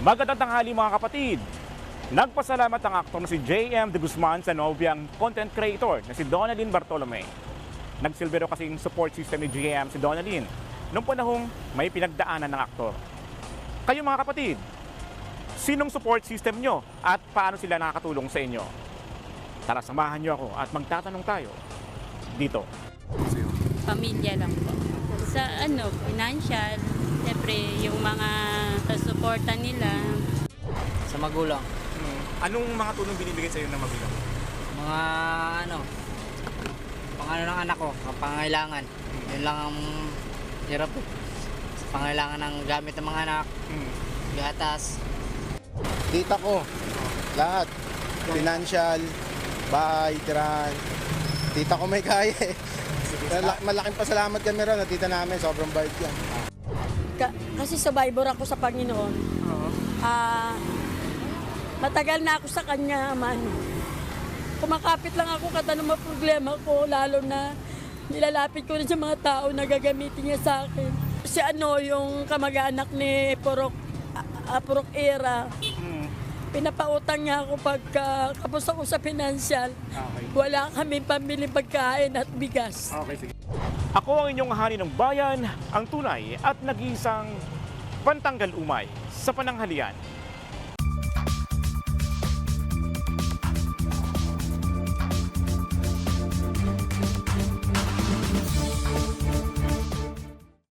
Magandang tanghali mga kapatid. Nagpasalamat ang aktor na si J.M. De Guzman sa nobyang content creator na si Donalyn Bartolome. Nagsilbi raw kasing support system ni J.M. si Donalyn noong panahong may pinagdaanan ng aktor. Kayo mga kapatid, sinong support system nyo at paano sila nakakatulong sa inyo? Tara, samahan nyo ako at magtatanong tayo dito. Pamilya lang po. Sa financial, siyempre yung mga suporta nila. Sa magulang. Anong mga tulong binibigay sa iyo ng magulang? Mga pang ng anak ko, ang pangailangan. Yun lang ang hirap eh. Sa pangailangan ng gamit ng mga anak, gatas. Tita ko, lahat. Financial, bahay, tirahan. Tita ko may kaya eh. Malaking pasalamat kami ron na tita namin, sobrang bait yan. Kasi survivor ako sa Panginoon. Matagal na ako sa kanya, man. Kumakapit lang ako kada ng mga problema ko, lalo na nilalapit ko rin sa mga tao na gagamitin niya sa akin. Si yung kamag-anak ni Purok Era, pinapautang niya ako pagka kapos ako sa financial. Okay. Wala kami pambili pagkain at bigas. Okay, sige. Ako ang inyong hari ng bayan, ang tunay at nag-iisang pantanggal umay sa pananghalian.